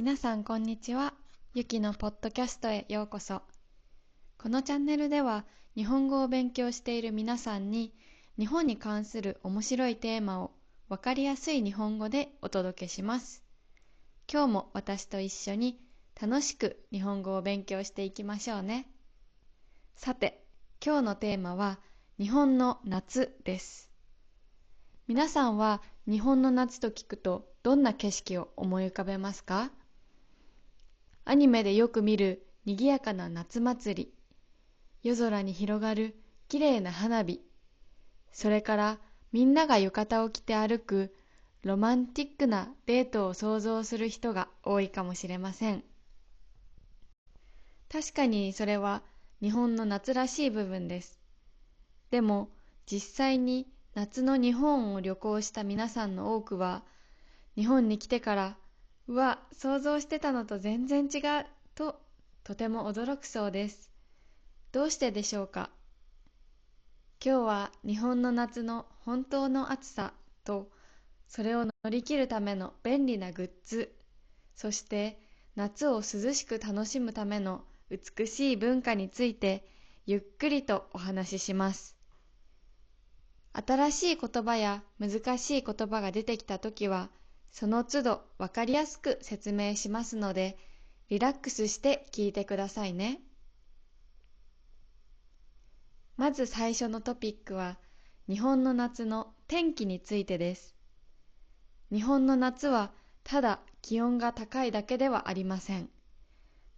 皆さんこんにちは。ゆきのポッドキャストへようこそ。このチャンネルでは日本語を勉強している皆さんに日本に関する面白いテーマをわかりやすい日本語でお届けします。今日も私と一緒に楽しく日本語を勉強していきましょうね。さて、今日のテーマは日本の夏です。皆さんは日本の夏と聞くとどんな景色を思い浮かべますか？アニメでよく見る賑やかな夏祭り、夜空に広がるきれいな花火、それからみんなが浴衣を着て歩くロマンティックなデートを想像する人が多いかもしれません。確かにそれは日本の夏らしい部分です。でも実際に夏の日本を旅行した皆さんの多くは、日本に来てからうわ、想像してたのと全然違うと、とても驚くそうです。どうしてでしょうか？今日は日本の夏の本当の暑さと、それを乗り切るための便利なグッズ、そして夏を涼しく楽しむための美しい文化についてゆっくりとお話しします。新しい言葉や難しい言葉が出てきたときは、その都度わかりやすく説明しますので、リラックスして聞いてくださいね。まず最初のトピックは、日本の夏の天気についてです。日本の夏はただ気温が高いだけではありません。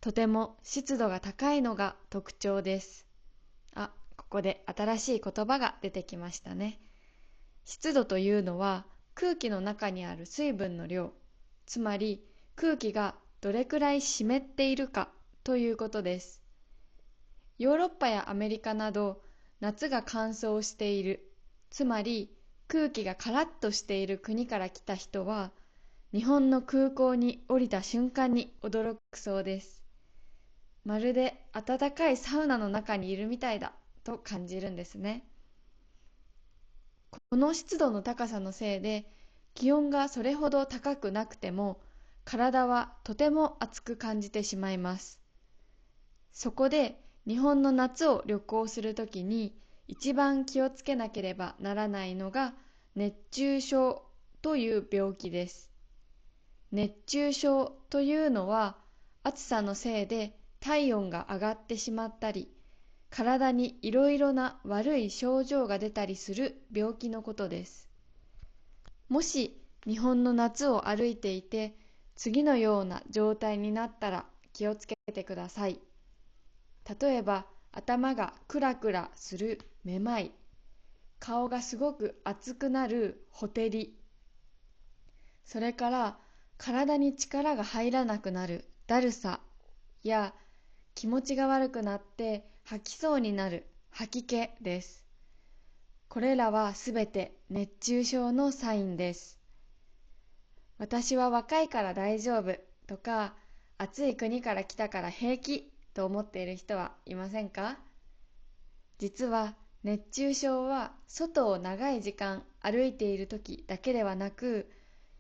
とても湿度が高いのが特徴です。ここで新しい言葉が出てきましたね。湿度というのは空気の中にある水分の量、つまり空気がどれくらい湿っているかということです。ヨーロッパやアメリカなど夏が乾燥している、つまり空気がカラッとしている国から来た人は、日本の空港に降りた瞬間に驚くそうです。まるで暖かいサウナの中にいるみたいだと感じるんですね。この湿度の高さのせいで、気温がそれほど高くなくても体はとても暑く感じてしまいます。そこで日本の夏を旅行するときに一番気をつけなければならないのが熱中症という病気です。熱中症というのは暑さのせいで体温が上がってしまったり、体にいろいろな悪い症状が出たりする病気のことです。もし日本の夏を歩いていて次のような状態になったら気をつけてください。例えば頭がクラクラするめまい、顔がすごく熱くなるほてり、それから体に力が入らなくなるだるさや、気持ちが悪くなって吐きそうになる吐き気です。これらはすべて熱中症のサインです。私は若いから大丈夫とか、暑い国から来たから平気と思っている人はいませんか？実は熱中症は外を長い時間歩いている時だけではなく、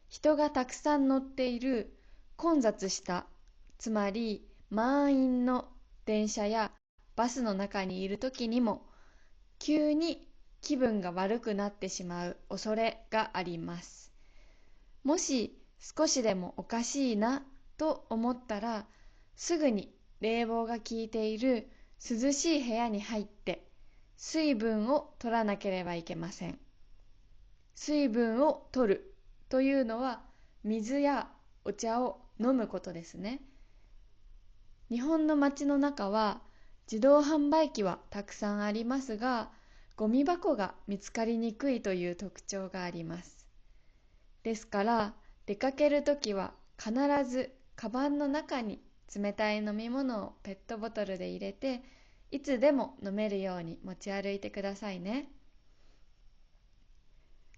人がたくさん乗っている混雑した、つまり満員の電車やバスの中にいる時にも急に気分が悪くなってしまう恐れがあります。もし少しでもおかしいなと思ったら、すぐに冷房が効いている涼しい部屋に入って水分を取らなければいけません。水分を取るというのは水やお茶を飲むことですね。日本の街の中は自動販売機はたくさんありますが、ゴミ箱が見つかりにくいという特徴があります。ですから出かけるときは必ずカバンの中に冷たい飲み物をペットボトルで入れて、いつでも飲めるように持ち歩いてくださいね。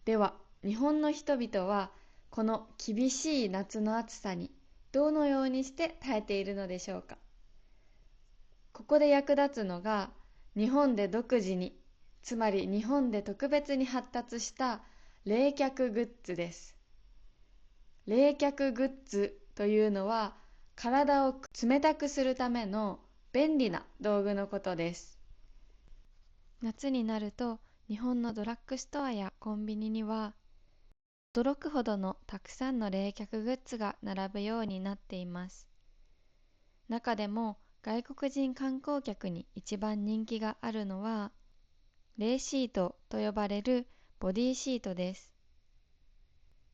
では日本の人々はこの厳しい夏の暑さにどのようにして耐えているのでしょうか。ここで役立つのが日本で独自に、つまり日本で特別に発達した冷却グッズです。冷却グッズというのは体を冷たくするための便利な道具のことです。夏になると日本のドラッグストアやコンビニには驚くほどのたくさんの冷却グッズが並ぶようになっています。中でも外国人観光客に一番人気があるのは冷シートと呼ばれるボディシートです。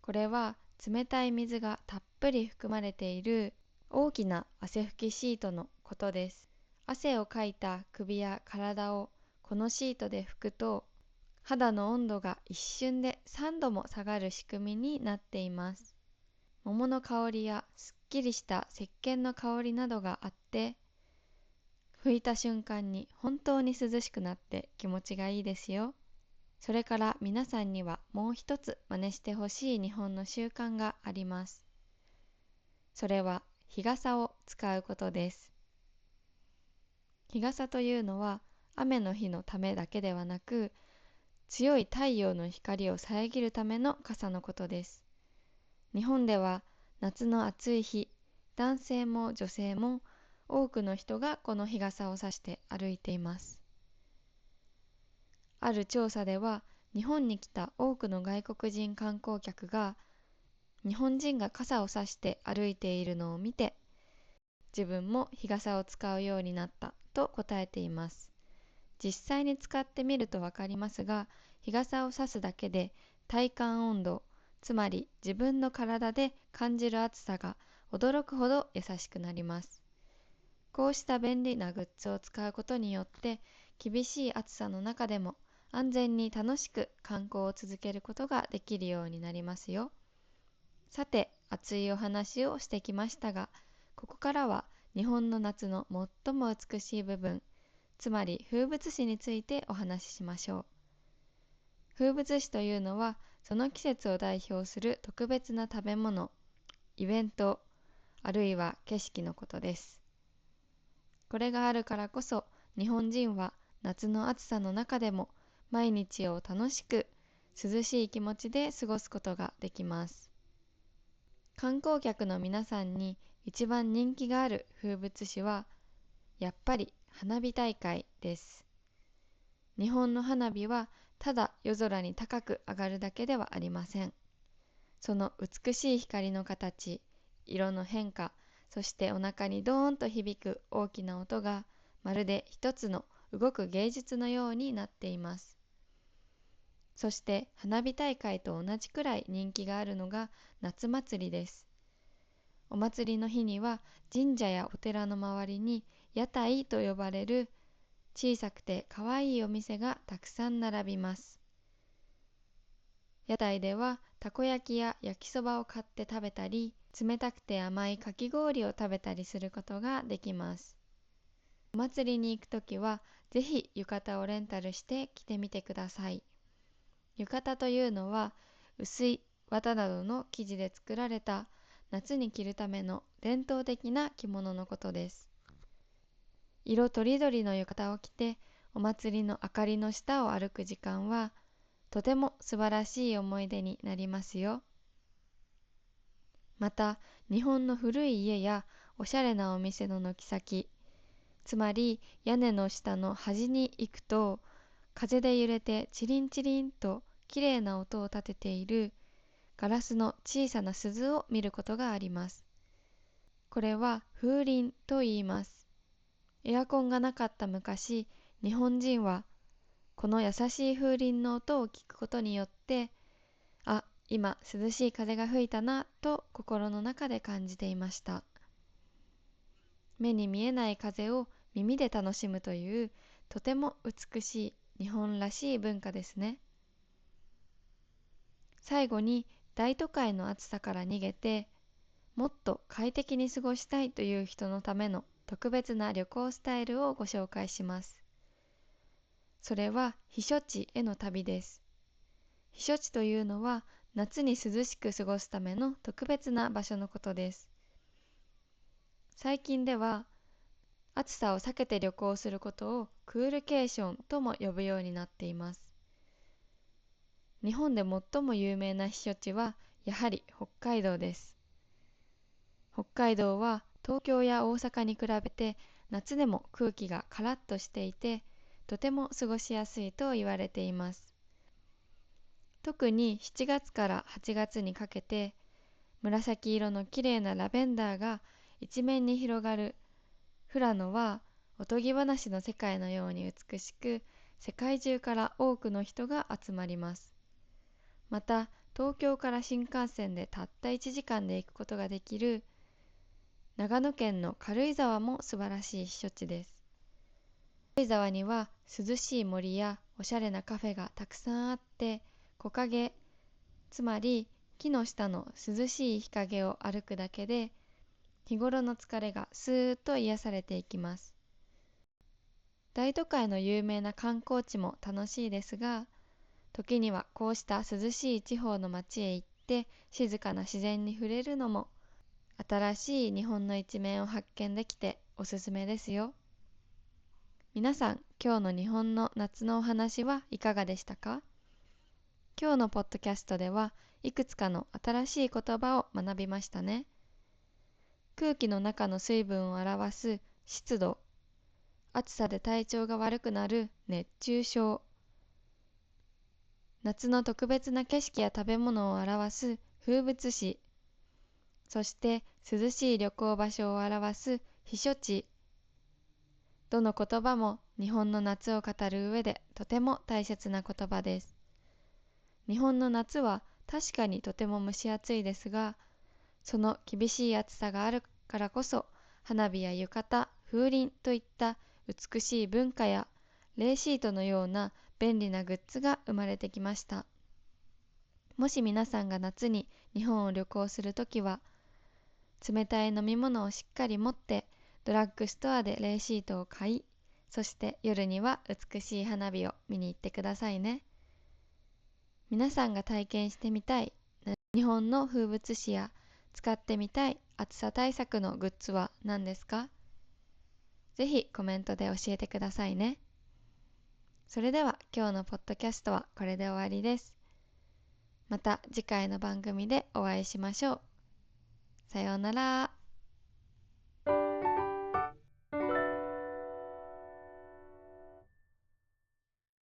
これは冷たい水がたっぷり含まれている大きな汗拭きシートのことです。汗をかいた首や体をこのシートで拭くと肌の温度が一瞬で3度も下がる仕組みになっています。桃の香りやすっきりした石鹸の香りなどがあって、拭いた瞬間に本当に涼しくなって気持ちがいいですよ。それから皆さんにはもう一つ真似してほしい日本の習慣があります。それは日傘を使うことです。日傘というのは雨の日のためだけではなく、強い太陽の光を遮るための傘のことです。日本では夏の暑い日、男性も女性も多くの人がこの日傘を差して歩いています。ある調査では、日本に来た多くの外国人観光客が日本人が傘を差して歩いているのを見て、自分も日傘を使うようになったと答えています。実際に使ってみるとわかりますが、日傘を差すだけで体感温度、つまり自分の体で感じる暑さが驚くほど優しくなります。こうした便利なグッズを使うことによって、厳しい暑さの中でも安全に楽しく観光を続けることができるようになりますよ。さて、熱いお話をしてきましたが、ここからは日本の夏の最も美しい部分、つまり風物詩についてお話ししましょう。風物詩というのは、その季節を代表する特別な食べ物、イベント、あるいは景色のことです。これがあるからこそ、日本人は夏の暑さの中でも毎日を楽しく、涼しい気持ちで過ごすことができます。観光客の皆さんに一番人気がある風物詩は、やっぱり花火大会です。日本の花火はただ夜空に高く上がるだけではありません。その美しい光の形、色の変化、そしてお腹にドーンと響く大きな音がまるで一つの動く芸術のようになっています。そして花火大会と同じくらい人気があるのが夏祭りです。お祭りの日には神社やお寺の周りに屋台と呼ばれる小さくてかわいいお店がたくさん並びます。屋台ではたこ焼きや焼きそばを買って食べたり、冷たくて甘いかき氷を食べたりすることができます。お祭りに行くときはぜひ浴衣をレンタルして着てみてください。浴衣というのは薄い綿などの生地で作られた夏に着るための伝統的な着物のことです。色とりどりの浴衣を着てお祭りの明かりの下を歩く時間はとても素晴らしい思い出になりますよ。また日本の古い家やおしゃれなお店の軒先、つまり屋根の下の端に行くと風で揺れてチリンチリンときれいな音を立てているガラスの小さな鈴を見ることがあります。これは風鈴と言います。エアコンがなかった昔、日本人はこの優しい風鈴の音を聞くことによって、あ、今涼しい風が吹いたなと心の中で感じていました。目に見えない風を耳で楽しむというとても美しい日本らしい文化ですね。最後に大都会の暑さから逃げてもっと快適に過ごしたいという人のための特別な旅行スタイルをご紹介します。それは避暑地への旅です。避暑地というのは夏に涼しく過ごすための特別な場所のことです。最近では暑さを避けて旅行することをクールケーションとも呼ぶようになっています。日本で最も有名な避暑地はやはり北海道です。北海道は東京や大阪に比べて夏でも空気がカラッとしていて、とても過ごしやすいと言われています。特に7月から8月にかけて、紫色の綺麗なラベンダーが一面に広がる富良野は、おとぎ話の世界のように美しく、世界中から多くの人が集まります。また、東京から新幹線でたった1時間で行くことができる長野県の軽井沢も素晴らしい避暑地です。軽井沢には涼しい森やおしゃれなカフェがたくさんあって、木陰、つまり木の下の涼しい日陰を歩くだけで、日頃の疲れがスーッと癒されていきます。大都会の有名な観光地も楽しいですが、時にはこうした涼しい地方の街へ行って静かな自然に触れるのも、新しい日本の一面を発見できておすすめですよ。皆さん、今日の日本の夏のお話はいかがでしたか？今日のポッドキャストではいくつかの新しい言葉を学びましたね。空気の中の水分を表す湿度、暑さで体調が悪くなる熱中症、夏の特別な景色や食べ物を表す風物詩、そして涼しい旅行場所を表す避暑地。どの言葉も日本の夏を語る上でとても大切な言葉です。日本の夏は確かにとても蒸し暑いですが、その厳しい暑さがあるからこそ、花火や浴衣、風鈴といった美しい文化やレーシートのような便利なグッズが生まれてきました。もし皆さんが夏に日本を旅行するときは、冷たい飲み物をしっかり持ってドラッグストアでレーシートを買い、そして夜には美しい花火を見に行ってくださいね。皆さんが体験してみたい日本の風物詩や使ってみたい暑さ対策のグッズは何ですか？ぜひコメントで教えてくださいね。それでは今日のポッドキャストはこれで終わりです。また次回の番組でお会いしましょう。さようなら。